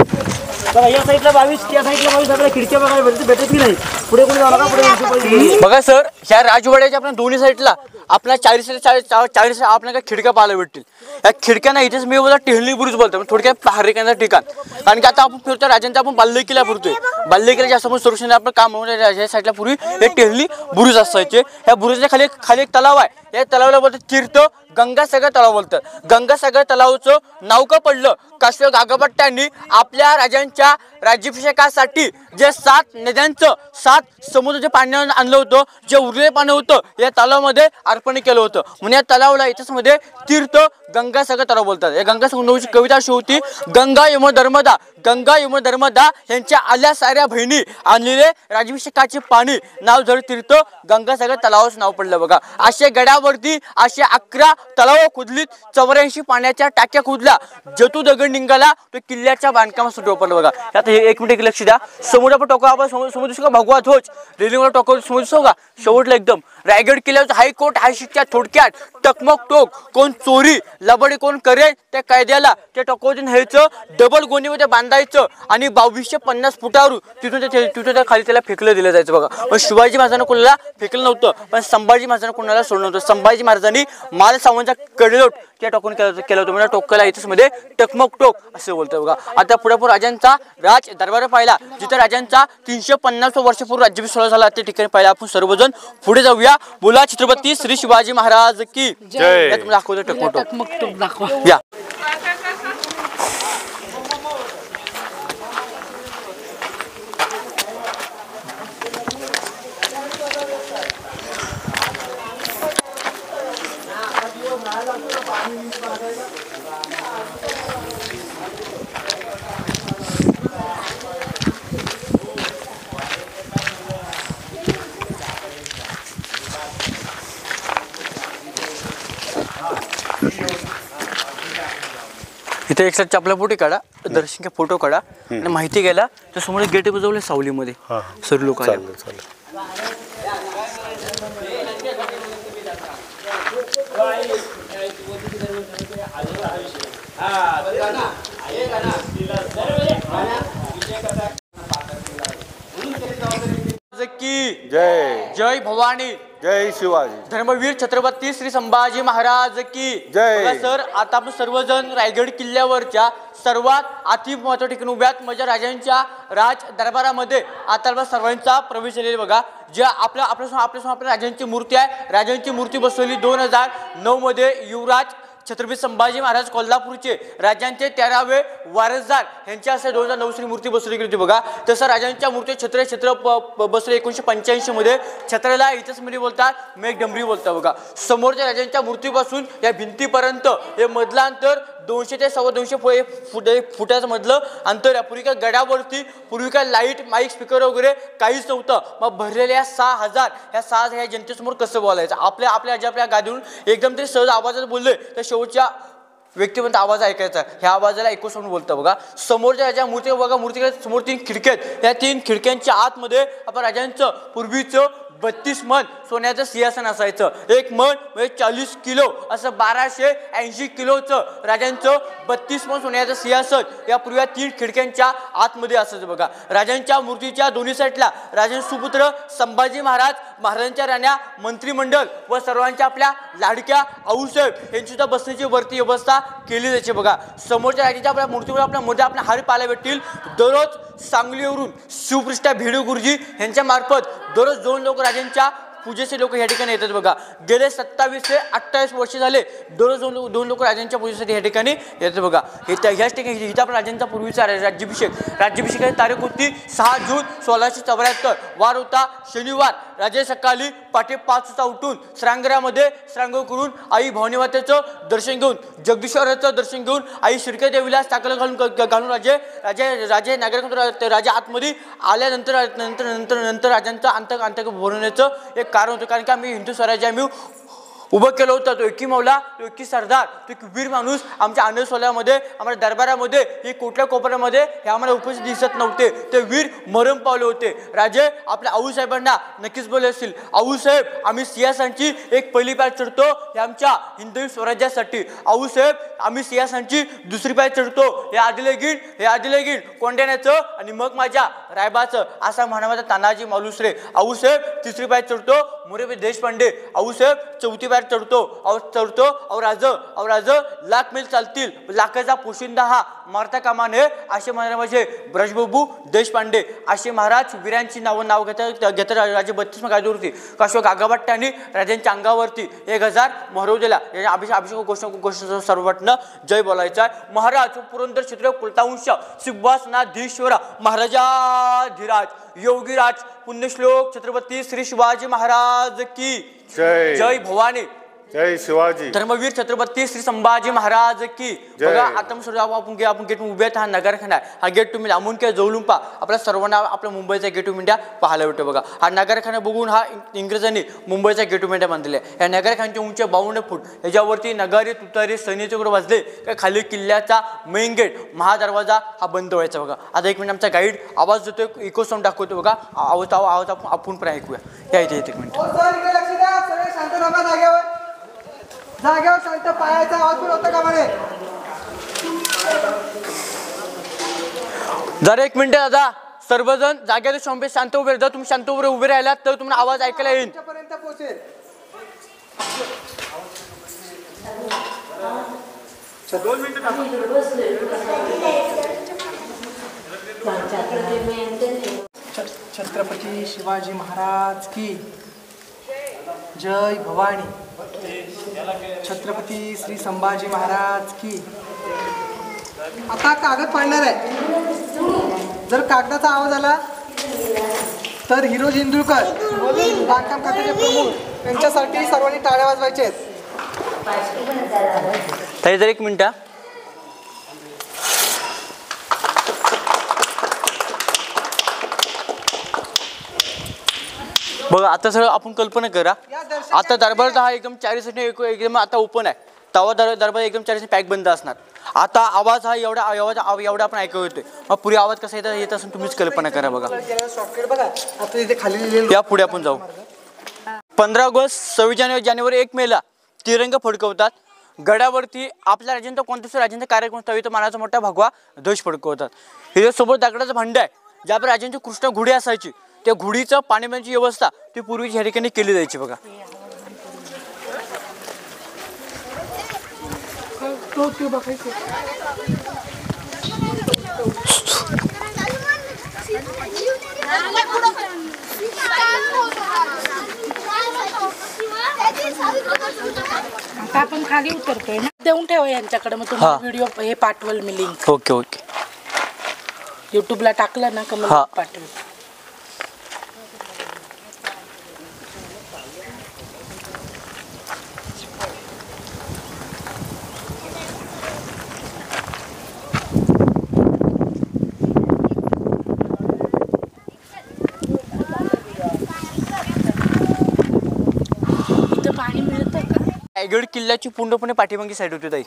बघा. या साईडला 22 त्या साईडला 22 आपल्याला खिडक्या बघायला भेटत की नाही. पुढे कोणी जाऊ नका. पुढे बघा सर ह्या राजवाड्याच्या आपण दोन्ही साईडला आपल्या 40 आपल्याला खिडक्या पाहायला भेटतील. या खिडक्यांना इथेच मी बोलतो टेहळणी बुरुज बोलतो. थोडक्यात पहारेकरांचं ठिकाण. कारण की आता आपण फिरतो राजांचा आपण बाल्य किल्ला फिरतोय. बाल्य किल्ल्याच्या समोर संरक्षण आपण काम म्हणून या साईडला पूर्वी हे टेहळणी बुरुज असायचे. ह्या बुरुजाच्या खाली एक तलाव आहे. या तलावाला बोलतात तीर्थ गंगासागर तलाव बोलतात. गंगासागर तलावाचं नाव का पडलं काश्मीर गागाभट्टांनी आपल्या राजांच्या राज्याभिषेकासाठी जे 7 नद्यांचं 7 समुद्राचे पाणी आणलं होतं. जे उरलेले पाणी होतं या तलावामध्ये अर्पण केलं होतं. म्हणून या तलावाला इथंच मध्ये तीर्थ गंगासागर तलाव बोलतात. या गंगासागर कविता अशी होती गंगा यमुना धर्मदा गंगा यमुना धर्मदा यांच्या आल्या साऱ्या बहिणी आणलेले राज्याभिषेकाचे पाणी नाव जर तीर्थ गंगासागर तलावाचं नाव पडलं बघा. असे गडावरती असे 11 तलाव खोदलीत. 84 पाण्याच्या टाक्या खोदल्या. जतू दगड निघाला तो किल्ल्याच्या बांधकामासाठी वापरलं बघा. आता हे एक मिनिट लक्ष द्या. समोर आपण टोका आपण समोर दिसू का भगवा ध्वज रेलिंगवर टोकावर समोर दिसतो का शेवटला एकदम रायगड किल्ल्याचं हायकोर्ट हायशिकच्या थोडक्यात टकमक टोक कोण चोरी लबडी कोण करेल त्या कायद्याला त्या टोकावरून न्यायचं डबल गोणीमध्ये बांधायचं आणि 2250 फुटावर तिथून त्या खाली त्याला फेकलं दिलं जायचं बघा. पण शिवाजी महाराजांना कोणाला फेकलं नव्हतं. पण संभाजी महाराजांना कोणाला सोडलं नव्हतं. संभाजी महाराजांनी माल सावंतचा कडेलोट त्या टोकून केलं होतं. म्हणजे टोकाला इथेच मध्ये टकमक टोक असं बोलतं बघा. आता पुढे राजांचा राज दरबार पाहिला जिथे राजांचा 350 वर्षापूर्वी राज्याभिषेक झाला त्या ठिकाणी पाहिला. आपण सर्वजण पुढे जाऊया. बोला छत्रपती श्री शिवाजी महाराज की जय. दाखवतो टकमक टोक दाखवा या. इथे एक साईड आपला फोटो काढा दर्शन फोटो काढा आणि माहिती घ्यायला तर समोर गेट बजवले सावलीमध्ये सर लोक की जय. जय भवानी जय शिवाजी. धर्मवीर छत्रपती श्री संभाजी महाराज की जय. सर आता आपण सर्वजण रायगड किल्ल्यावरच्या सर्वात अति महत्त्वाच्या ठिकाणी उभ्यात म्हणजे राजांच्या राज दरबारामध्ये आता सर्वांचा प्रवेश झालेला बघा. जे आपल्या राजांची मूर्ती आहे. राजांची मूर्ती बसवली 2009 मध्ये युवराज छत्रपती संभाजी महाराज कोल्हापूरचे राजांचे 13वे वारसदार यांच्या असे 2009 मूर्ती बसवली गेली होती बघा. तसं राजांच्या मूर्ती छत्र बसले 1985 मध्ये. छत्राला इथंच मध्ये बोलतात मेघडंबरी बोलतात बघा. समोरच्या राजांच्या मूर्तीपासून या भिंतीपर्यंत हे मधलं अंतर 200 ते 250 फुटाचं मधलं अंतर आहे. पूर्वी काय गडावरती पूर्वी काय लाईट माईक स्पीकर वगैरे काहीच नव्हतं. मग भरलेल्या 6000 ह्या जनतेसमोर कसं बोलायचं. आपल्या गादीवरून एकदम तरी सहज आवाजात बोलले तर शेवटच्या व्यक्तिमत्व आवाज ऐकायचा. ह्या आवाजाला ऐकून समोर बोलतं बघा. समोरच्या राजा मूर्ती बघा. मूर्तीकडे समोर 3 खिडक्या आहेत. या 3 खिडक्यांच्या आतमध्ये आपण राजांचं पूर्वीचं 32 मन सोन्याचं सिंहासन असायचं. एक मन म्हणजे 40 किलो, असं 1280 किलोचं राजांचं 32 मन सोन्याचं सिंहासन यापूर्वी 3 खिडक्यांच्या आतमध्ये असायचं बघा. राजांच्या मूर्तीच्या दोन्ही साईडला राजांचे सुपुत्र संभाजी महाराज, महाराजांच्या राण्या, मंत्रिमंडळ व सर्वांच्या आपल्या लाडक्या आऊसाहेब यांची सुद्धा बसण्याची वरती व्यवस्था केली जायची बघा. समोरच्या राजाच्या आपल्या मूर्तीवर आपल्या हार पाहायला भेटतील. दररोज सांगलीवरून शिवपृष्ठा भिडू गुरुजी यांच्या मार्फत दररोज 2 लोक राजांच्या पूजेचे लोक या ठिकाणी येतात बघा. गेले 27 ते 28 वर्ष झाले दररोज 2 लोक राजांच्या पूजेसाठी या ठिकाणी येतात बघा. ह्याच ठिकाणी इथं आपला राजांचा पूर्वीचा राज्याभिषेकाची तारीख होती 6 जून 1674. वार होता शनिवार. राजे सकाळी पाटे 5 वाजता उठून श्रांगरामध्ये श्रांग करून आई भवानी मातेचं दर्शन घेऊन, जगदीश्वराचं दर्शन घेऊन, आई शिर्के देवीला साखर घालून राजे नागरिक राजा आतमध्ये आल्यानंतर राजांचा अंतक भरवण्याचं एक कारण होतं. कारण की आम्ही हिंदू स्वराज्य आम्ही उभं केलं होतं. तो एकी मौला, तो एकी सरदार, तो एक वीर माणूस आमच्या आनंद सोहळ्यामध्ये, आम्हाला दरबारामध्ये, हे कुठल्या कोपऱ्यामध्ये हे आम्हाला उपस्थित दिसत नव्हते. ते वीर मरण पावले होते. राजे आपल्या आऊसाहेबांना नक्कीच बोलले असतील, आऊसाहेब आम्ही सिंहासनाची एक पहिली पाय चढतो हे आमच्या हिंदवी स्वराज्यासाठी. आऊसाहेब आम्ही सिंहासनाची दुसरी पाय चढतो हे आदिलगीण कोंढाण्याचं आणि मग माझ्या रायबाचं, असा म्हणावा तानाजी मालुसरे. आऊसाहेब तिसरी पाय चढतो मोरे देशपांडे. आऊसाहेब चौथी पाय चढतो राज लाख मैल चालतील, लाखाचा पोशिंदा हा मारता कामा नये असे महाराज ब्रजबाबू देशपांडे. असे महाराज वीरांची नाव घेतात राजे 32 कायद्यावरती काशो गागाभट्टांनी राजांच्या अंगावरती 1000 मोहर दिला. अभिषेक गोष्ट सर्वटनं जय बोलायचा आहे. महाराज पुरंदर क्षेत्र कुलतांश सिंहासनाधीश्वर महाराजाधिराज योगीराज पुण्यश्लोक छत्रपती श्री शिवाजी महाराज की जय भवानी, जय शिवाजी. धर्मवीर छत्रपती श्री संभाजी महाराज की. बघा आता आपण गेट उभे आहेत. हा नगरखाना आहे. हा गेट तुम्ही लांबून किंवा जवळून पहा, आपल्या सर्वांना आपल्या मुंबईचा गेट ऑफ इंडिया पाहायला भेटतो बघा. हा नगरखाना बघून हा इंग्रजांनी मुंबईचा गेट ऑफ इंडिया बांधलेला आहे. या नगरखान्याची उंची 52 फूट. याच्यावरती नगारी तुतारी सैन्याचे वगैरे वाजले का खाली किल्ल्याचा मेन गेट महादरवाजा हा बंद व्हायचा बघा. आता 1 मिनिट आमचा गाईड आवाज देतोय, इको साऊंड दाखवतो बघा. आवाज आपण पण ऐकूया. या इथे 1 मिनिट. जागेवर शांत, पायाचा आवाज पण होता का म्हणे. जरा 1 मिनिट दादा, सर्वजण जागेवर शांत उभे राहा. तुम्ही शांत उभे राहिलात तर तुम्हाला आवाज ऐकायला येईल. पर्यंत पोहोचेल. छत्रपती शिवाजी महाराज की जय भवानी. छत्रपती श्री संभाजी महाराज की. आता कागद पाडणार आहे. जर कागदाचा आवाज आला तर हिरो इंदुरकर बांधकाम खात्याचे प्रमुख यांच्यासाठी सर्वांनी टाळ्या वाजवायच्या आहेत. ताई जर 1 मिनिट. बघा आता सगळं आपण कल्पना करा. आता दरबार हा एकदम 4 साईडने एकदम आता ओपन आहे. तवा दरबार एकदम 4 पॅक बंद असणार. आता आवाज हा एवढा आपण ऐकू येतोय. मग पुढे आवाज कसा येत असून तुम्हीच कल्पना करा बघा. या पुढे आपण जाऊ. 15 ऑगस्ट 26 जानेवारी 1 मेला तिरंगा फडकवतात. गडावरती आपल्या राजांचा कोणत्या राजांचा कार्यक्रम असतो तर मानाचा मोठा भगवा ध्वज फडकवतात. हे सोबत दगडाचं भांड आहे. ज्या राजांची कृष्ण घोडी असायची त्या घोडीचं पाणी पिण्याची व्यवस्था ती पूर्वी ह्या ठिकाणी केली जायची बघा. आता आपण खाली उतरतोय ना, देऊन ठेवा यांच्याकडे. मग तुम्हाला व्हिडिओ हे पाठवल मी लिंक. ओके युट्यूबला टाकलं ना का मग पाठवेल. रायगड किल्ल्याची पूर्णपणे पाठीमागची साईड होती ताई.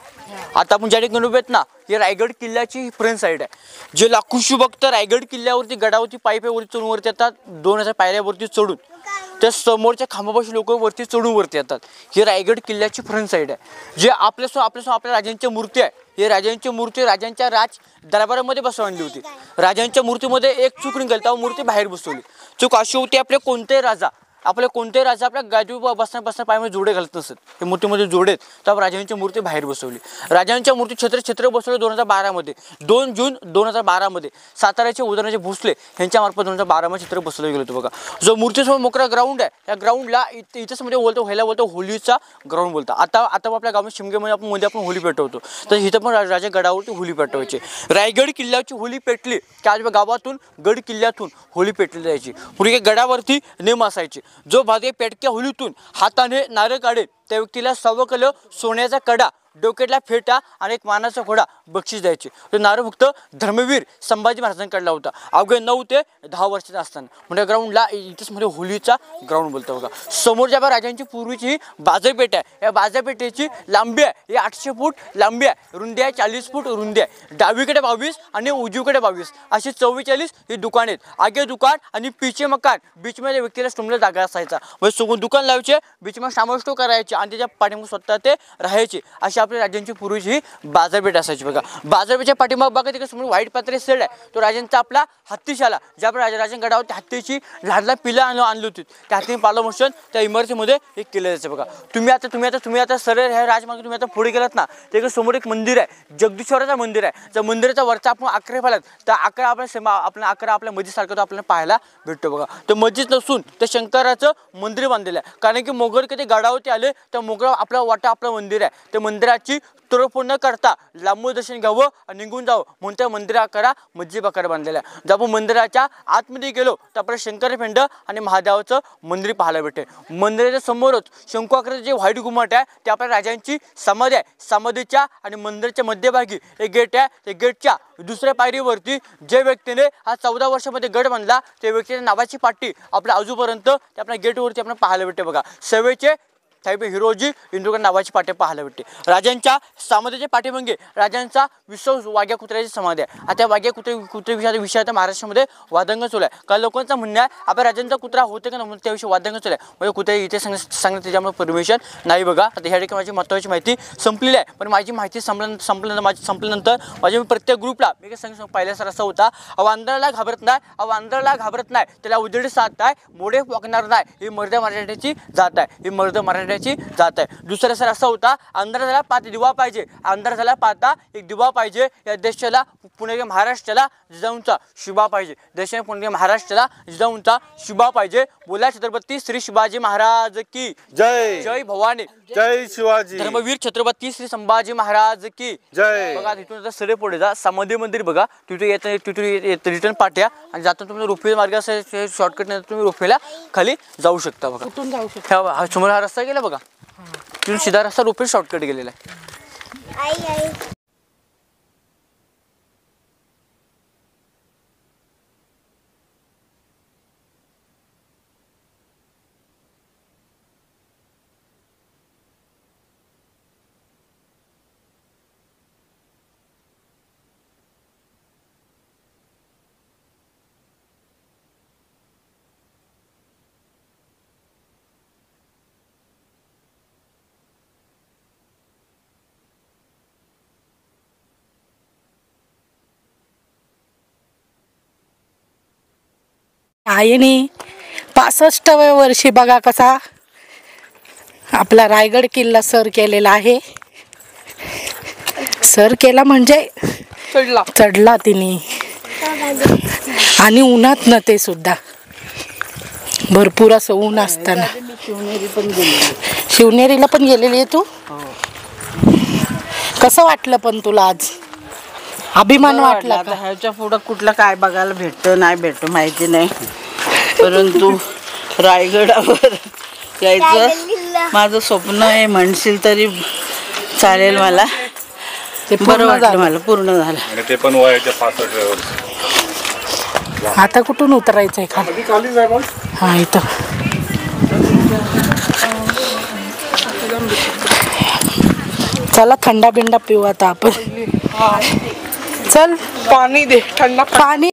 आता आपण ज्या ठिकाणी उभे आहेत ना, ही रायगड किल्ल्याची फ्रंट साईड आहे. जे लाखोशी भक्त रायगड किल्ल्यावरती गडावरती पायीवरती चढून वरती येतात, 2000 पायऱ्यावरती चढून त्या समोरच्या खांबापाशी लोक वरती चढून वरती येतात. ही रायगड किल्ल्याची फ्रंट साईड आहे. जे आपल्या राजांच्या मूर्ती आहे, ही राजांची मूर्ती राजांच्या राज दरबारामध्ये बसवली होती. राजांच्या मूर्तीमध्ये एक चूक निघाली, तेव्हा मूर्ती बाहेर बसवली. चूक अशी होती, आपले कोणते राजा आपल्या गादीवर बसण्या पायामध्ये जोडे घालत नसत, हे मूर्तीमध्ये जोडे आहेत, तर राजांची मूर्ती बाहेर बसवली. राजांच्या मूर्ती छत्र बसवले 2012 मध्ये, 2 जून 2012 मध्ये साताऱ्याचे उदाहरणाचे भोसले यांच्यामार्फत 2012 मध्ये चित्र बसवलं गेलं होतं बघा. जो मूर्तीसमोर मोकळा ग्राउंड आहे, त्या ग्राउंडला इथंच म्हणजे बोलतो होलीचा ग्राउंड बोलतो. आता आपल्या गावात शिमग्यामध्ये आपण होली पेटवतो, तर इथं पण राजा गडावरती होली पेटवायची. रायगड किल्ल्याची होली पेटली की आज गावातून गड किल्ल्यातून होली पेटली जायची. पूर्वी गडावरती नेम असायचे, जो भागे पेटक्या होलीतून हाताने नारळ काढेल त्या व्यक्तीला सव्वकल सोन्याचा कडा, डोक्यातला फेटा आणि एक मानाचा घोडा बक्षीस द्यायचे. तो नारळ फक्त धर्मवीर संभाजी महाराजांकडला होता, अवघे 9 ते 10 वर्षाचा असताना. म्हणजे ग्राउंडला इथंच म्हणजे होलीचा ग्राउंड बोलतो बघा. समोरच्या राजांची पूर्वीची ही बाजारपेठ आहे. या बाजारपेठेची लांबी आहे, ही 800 फूट लांबी आहे, रुंदी आहे 40 फूट रुंदी आहे. डावीकडे 22 आणि उजवीकडे 22 अशी 44 ही दुकान आहेत. आगे दुकान आणि पीछे मकान, बीचमध्ये व्यक्तीला स्टोमला जागा असायचा. म्हणजे सोबत दुकान लावायचे, बीचमध्ये सामान स्टोर करायचे आणि त्याच्या पाठीमागे स्वतः ते राहायचे. अशी आपल्या राजांची पूर्वीची ही बाजारपेठ असायची बघा. बाजारपेठच्या पाठीमाग बघा तिकडे समोर व्हाईट पत्रे सेड आहे, तो राजांचा आपला हत्तीशाला, ज्या राजांगडावर हत्तीची लहान पिलं आणली होती, त्या हत्तीने पालन मोशन त्या इमारतीमध्ये हे केलं जायचं बघा. तुम्ही आता सरळ ह्या राजमार्ग तुम्ही आता पुढे गेलात ना, ते समोर एक मंदिर आहे, जगदीश्वराचं मंदिर आहे. त्या मंदिराचा वरचा आपण 11 पाहिलात, त्या 11 आपल्या मस्जिदसारखं तो आपल्याला पाहायला भेटतो बघा. तर मस्जिद नसून ते शंकराचं मंदिर बांधलेलं आहे, कारण की मोगल कधी गडावरती आले तर मोगल आपला वाटा आपलं मंदिर आहे, त्या मंदिराची तोडफोड न करता लांबून दर्शन घ्यावं आणि निघून जावं म्हणून त्या मंदिराकडा मस्जिद आकार बांधलेला आहे. जर आपण मंदिराच्या आतमध्ये गेलो तर आपल्याला शंकरपिंड आणि महादेवाचं मंदिर पाहायला भेटेल. मंदिराच्या समोरच शंकू आकाराचे जे व्हाईट घुमट आहे ते आपल्या राजांची समाधी आहे. समाधीच्या आणि मंदिराच्या मध्यभागी एक गेट आहे. त्या गेटच्या दुसऱ्या पायरीवरती जे व्यक्तीने हा 14 वर्षामध्ये गड बांधला त्या व्यक्तीच्या नावाची पाटी आपल्या आजूपर्यंत त्या आपल्या गेटवरती आपण पाहायला भेटते बघा. सेवेचे साहेब हिरोजी इंदुरकर नावाची पाठी पाहायला भेटते. राजांच्या समाधीच्या पाठीमागे राजांचा विश्व वाघ्या कुत्र्याची समाधी आहे. आता वाघ्या कुत्रे विषय आता महाराष्ट्रामध्ये वादंग चालू आहे. काही लोकांचं म्हणणं आहे आपल्या राजांचा कुत्रा होते का नाही त्याविषयी वादंग चालू आहे. म्हणजे कुत्रे इथे सांगण्यात त्याच्यामुळे परमिशन नाही बघा. आता ह्या ठिकाणी माझी महत्त्वाची माहिती संपलेली आहे, पण माझी माहिती संपल्यानंतर माझ्या प्रत्येक ग्रुपला मी काय सांगितलं पहिल्या सर असा होता, वांदळाला घाबरत नाही, त्याला उजेडी साथ आहे, मोडे वागणार नाही, ही मर्द मराठ्याची जात आहे, ही मर्द मराठ्याची जात आहे. दुसरा सर असा होता, अंधार झाला पाहता दिवा पाहिजे, अंधार झाला पाहता एक दिवा पाहिजे. या देशाला पुणे महाराष्ट्राला जिजाऊंचा शुभा पाहिजे, देशाने पुणे महाराष्ट्राला जिजाऊंचा शुभा पाहिजे. बोला छत्रपती श्री शिवाजी महाराज की जय. जय भवानी, जय शिवाजी. धर्मवीर छत्रपती श्री संभाजी महाराज की जय. बघा तिथून आता सरळ पुढे जा, समाधी मंदिर बघा, तिथून रिटर्न पाट्या आणि जाता तुम्ही रोपवे मार्ग असेल शॉर्टकट नाही तुम्ही रोपवेला खाली जाऊ शकता बघा. कुठून जाऊ शकता? समोर हा रस्ता गेला बघा, तिथून सीधा रस्ता रोपवे शॉर्टकट गेलेला आहे. आईने 65व्या वर्षी बघा कसा आपला रायगड किल्ला सर केलेला आहे. सर केला म्हणजे चढला तिने, आणि उन्हात न ते सुद्धा भरपूर असं ऊन असताना. शिवनेरीला पण गेलेली आहे तू? कसं वाटलं पण तुला आज? अभिमान वाटला का? ह्याच्या पुढं कुठलं काय बघायला भेटतं नाही भेटतं माहिती नाही, परंतु रायगडावर यायचं माझं स्वप्न आहे म्हणशील तरी चालेल. मला ते बरं वाटलं, मला पूर्ण झालं. ते पण वयाच्या 65 वर्ष. आता कुठून उतरायचंय खाली? हा इथं चला थंडा बिंडा पिऊ आता आपण. चल पाणी दे थंड पाणी.